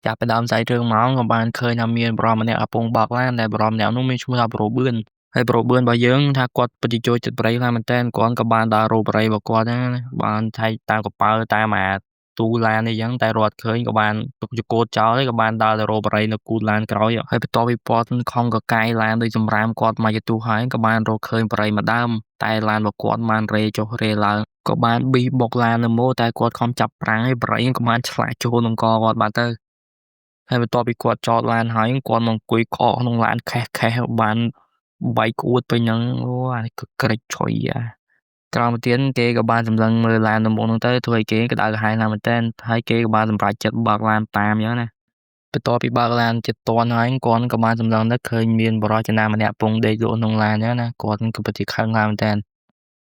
ចាប់ផ្ដើមសាច់រឿងមកក៏បានឃើញថាមានបរិសម្នាក់កំពុងបើកឡានដែលបរិសម្នាក់នោះមានឈ្មោះថាប្រូបឿនហើយប្រូបឿនរបស់យើងថាគាត់ពិតជាចូលចិត្តបរិយខ្លាំងមែនទែនគាត់ក៏បានដើររកបរិយរបស់គាត់ហ្នឹងបានថៃតាមកប៉ាល់តាមទូឡាននេះអញ្ចឹងតែរត់ឃើញក៏បានទុកចកូតចោលហើយក៏បានដើរទៅរកបរិយនៅគូឡានក្រោយហើយបន្ទាប់ពីគាត់ខំកកាយឡានដោយសម្រាមគាត់មកយទូហើយក៏បានរកឃើញបរិយម្ដើមតែឡានរបស់គាត់បានរេចុះរេឡើងក៏បានប៊ីបុកឡាននៅម៉ូតែគាត់ខំចាប់ប្រាំងហើយបរិយក៏បានឆ្លាក់ចូលក្នុងកគាត់បាត់ទៅហើយបន្ទាប់ពីគាត់ចតឡានហើយគាត់មកអង្គុយកកក្នុងឡានខេះបានបែកក្អួតពេញហ្នឹងអូអានេះគឺក្រិចឆុយក្រោយមកទៀតគេក៏បានសម្លឹងមើលឡានដំបូងហ្នឹងទៅធ្វើឲ្យគេក្តៅក្រហាយណាស់មែនទែនហើយគេក៏បានសម្រេចចិត្តបើកឡានតាមអញ្ចឹងណាបន្ទាប់ពីបើកឡានជិតទាន់ហើយគាត់ក៏បានសម្លឹងទៅឃើញមានបរិយាណាម្នាក់កំពុងដេកលក់ក្នុងឡានអញ្ចឹងណាគាត់ក៏ពិតជាខឹងខ្លាំងមែនទែន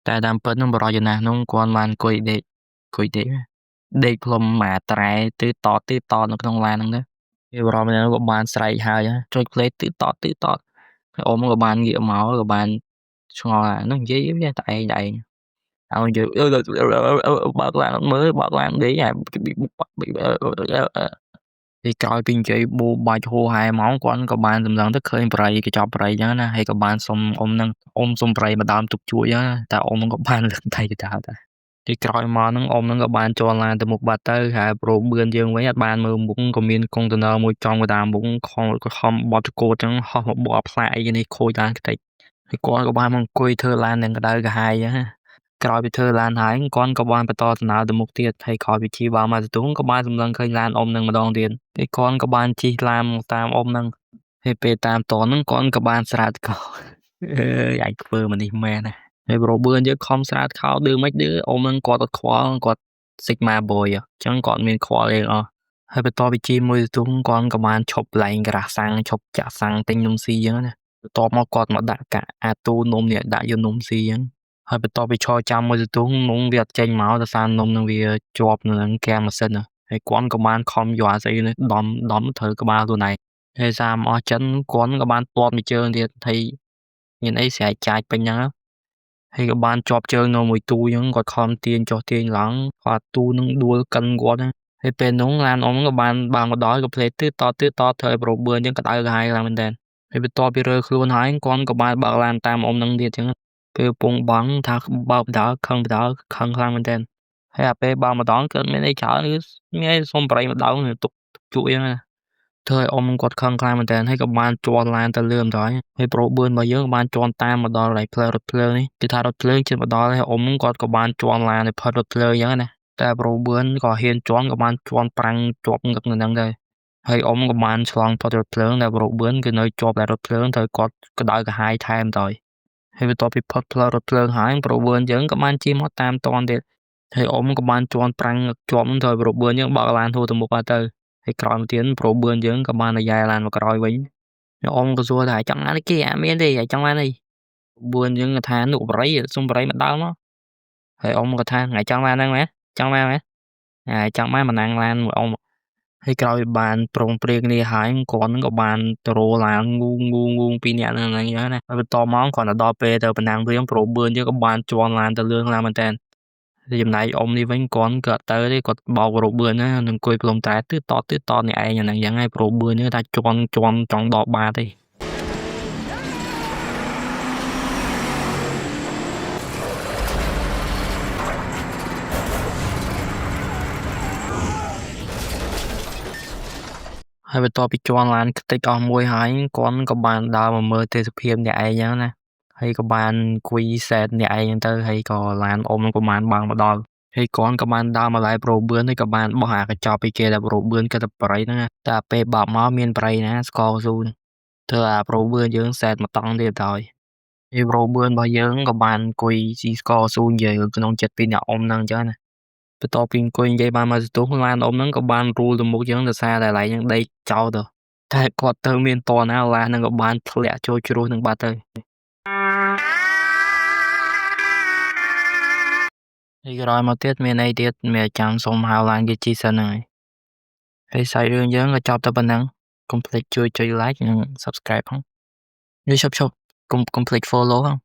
តែតាមពិតហ្នឹងបរិយាណានោះគាត់បានអង្គុយដេកផ្លុំត្រែទឺតនៅក្នុងឡានហ្នឹងទៅគេបរិយាណាក៏បានស្រែកហើយចុចភ្លេចទឺតហើយអ៊ំក៏បានងាកមកក៏បានឆ្ងល់ហ្នឹងនិយាយតែឯងឲ្យនិយាយបើកឡានមើលបើកឡាននិយាយពីក្រោយពីនិយាយបូបាច់ហូហែមកគាត់ក៏បានសម្លឹងទៅឃើញបរិយកញ្ចប់បរិយអញ្ចឹងណាហើយក៏បានសុំអ៊ំហ្នឹងសុំបរិយម្ដើមទុកជួយអញ្ចឹងតែអ៊ំហ្នឹងក៏បានលើកដៃទៅដែរទីក្រោយមកហ្នឹងអ៊ំហ្នឹងក៏បានជន់ឡានទៅមុខបាត់ទៅហើយប្រូបឿនយើងវិញអត់បានមើលមុខក៏មានកុងតឺន័រមួយចំកណ្ដាលមុខខំបត់ចកូតអញ្ចឹងហោះមកបកផ្លាកអីនេះខូចឡានខ្ទេចហើយគាត់ក៏បានមកអង្គុយធ្វើឡាននឹងក្តៅក្រហាយអញ្ចឹងក្រោយពីធ្វើឡានហើយគាត់ក៏បានបន្តដំណើរទៅមុខទៀតហើយក្រោយពីជិះបានមកទៅក៏បានសម្លឹងឃើញឡានអ៊ំនឹងម្ដងទៀតហើយគាត់ក៏បានជិះឡានមកតាមអ៊ំនឹងហើយពេលតាមតហ្នឹងគាត់ក៏បានស្រាតកោអាចធ្វើមកនេះមែនណាហើយប្រូបឿនយើងខំស្រាតខោឌឺមិនឌឺអ៊ំនឹងគាត់អត់ខ្វល់គាត់ Sigma boy អញ្ចឹងគាត់មានខ្វល់អីអស់ហើយបន្ទាប់ពីជិះមួយទៅគាត់ក៏បានឈប់ឡើងក្រាស់សាំងឈប់ចាក់សាំងទិញនំស៊ីអញ្ចឹងណាបន្ទាប់មកគាត់មកដាក់កាអាទូនំនេះដាក់យកនំស៊ីអញ្ចឹងហើយបន្ទាប់ពីឈរចាំមួយទៅនំវាអត់ចេញមកដោយសារនំនឹងវាជាប់នៅនឹងកាំម៉ាស៊ីនហើយគាត់ក៏បានខំយកអាស្អីនេះដំត្រូវក្បាលខ្លួនឯងហើយសារមកអស់ចិនគាត់ក៏បានទាត់មួយជើងទៀតហើយមានអីស្រែកចាច់ពេញហ្នឹងហើយក៏បានជាប់ជើងនៅមួយទូអញ្ចឹងគាត់ខំទាញចុះទាញឡើងគាត់ទូនឹងដួលកិនគាត់ហើយពេលនោះឡានអ៊ំក៏បានមកដល់ក៏ផ្លេតទឺតធ្វើឲ្យប្រូបឿនអញ្ចឹងក្តៅក្រហាយឡើងមែនតើហើយបន្ទាប់ពីរើខ្លួនហើយគាត់ក៏បានបើកឡានតាមអ៊ំនឹងទៀតអញ្ចឹងពេលពងបងថាបើកបដៅខឹងខ្លាំងមែនតើហើយអាពេលបើកម្ដងគឺមានអីច្រើនគឺមានអីសុំបរិយម្ដងទុកជួយហ្នឹងណាធ្វើឲ្យអ៊ំគាត់ខឹងខ្លាំងមែនតើហើយក៏បានជាន់ឡានទៅលឿនទៅហើយប្រូបឿនរបស់យើងបានជាន់តាមមកដល់កន្លែងផ្លូវរថភ្លើងនេះគឺថារថភ្លើងជិតមកដល់ហើយអ៊ំគាត់ក៏បានជាន់ឡានទៅផុតរថភ្លើងអញ្ចឹងណាតែប្រូបឿនក៏ហ៊ានជាន់ក៏បានជាន់ប្រាំងជាប់ងឹកនៅហ្នឹងដែរហើយអ៊ំក៏បានឆ្លងផុតរថភ្លើងតែប្រូបឿនគឺនៅជាប់តែរថភ្លើងទៅគាត់ក្តៅក្រហាយថែមទៅហើយបន្ទាប់ពីផុតផ្លូវរថភ្លើងហើយប្រូបឿនយើងក៏បានជិះមកតាមតនទៀតហើយអ៊ំក៏បានជាន់ប្រាំងជាប់នឹងទៅប្រូបឿនយើងបើកឡានហួរទៅមុខទៅហើយក្រោយមកទៀតប្រូបឿនយើងក៏បានយាយឡានមកក្រោយវិញអ៊ំក៏សួរថាចង់ឡានគេអត់មានទេចង់ឡានអីបឿនយើងក៏ថានុបរិយសុំបរិយម្ដងមកហើយអ៊ំក៏ថាថ្ងៃចង់ឡានហ្នឹងមែនចង់បានមែនចង់បានមកណាំងឡានមួយអ៊ំហើយក្រោយបានប្រងព្រាគ្នាហើយគាត់នឹងក៏បានទៅរឡានងូងពីរនាក់ហ្នឹងអញ្ចឹងណាហើយបន្តមកគាត់ទៅដល់ពេលទៅប៉ណ្ណាំងវិញប្រូបឿនយើងក៏បានជាន់ឡានទៅលឿនខ្លាំងមែនតើចំណែកអ៊ំនេះវិញគាត់ក៏ទៅទេគាត់បោកប្រូបឿនណានឹងអង្គុយផ្លុំតែទឺតនេះឯងហ្នឹងអញ្ចឹងហើយប្រូបឿនយើងថាជាន់ចង់ដល់បាតទេហើយបន្ទាប់ពីជាន់ឡានខ្ទេចអស់មួយហើយគាត់ក៏បានដើរមកមើលទេសភាពអ្នកឯងអញ្ចឹងណាហើយក៏បានអង្គុយសែតអ្នកឯងហ្នឹងទៅហើយក៏ឡានអ៊ំក៏បានបើកមកដល់ហើយគាត់ក៏បានដើរមកឡាយប្រូបឿនហើយក៏បានបោះអាកញ្ចប់ពីគេដែលប្រូបឿនគាត់ទៅបរិយហ្នឹងតែពេលបើកមកមានបរិយណាស្ករស៊ូធ្វើអាប្រូបឿនយើងសែតមកតង់ទៀតហើយប្រូបឿនរបស់យើងក៏បានអង្គុយស៊ីស្ករស៊ូនិយាយក្នុងចិត្តពីអ្នកអ៊ំហ្នឹងអញ្ចឹងណាបន្ទាប់ពីអង្គុយនិយាយបានមកទៅឡានអ៊ំហ្នឹងក៏បានរួលទៅមុខយើងដោយសារតែកន្លែងហ្នឹងដេកចោលទៅតែគាត់ទៅមានតណាឡានហ្នឹងក៏បានធ្លាក់ចូលជ្រោះនឹងបាត់ទៅហើយក្រោយមកទៀតមានអីទៀតមានចាំសុំហៅឡានគេជីសិនហើយសាច់រឿងយើងក៏ចប់តែប៉ុណ្ណឹងកុំភ្លេចជួយចុច like និង subscribe ផងនេះឈប់កុំភ្លេច follow ផង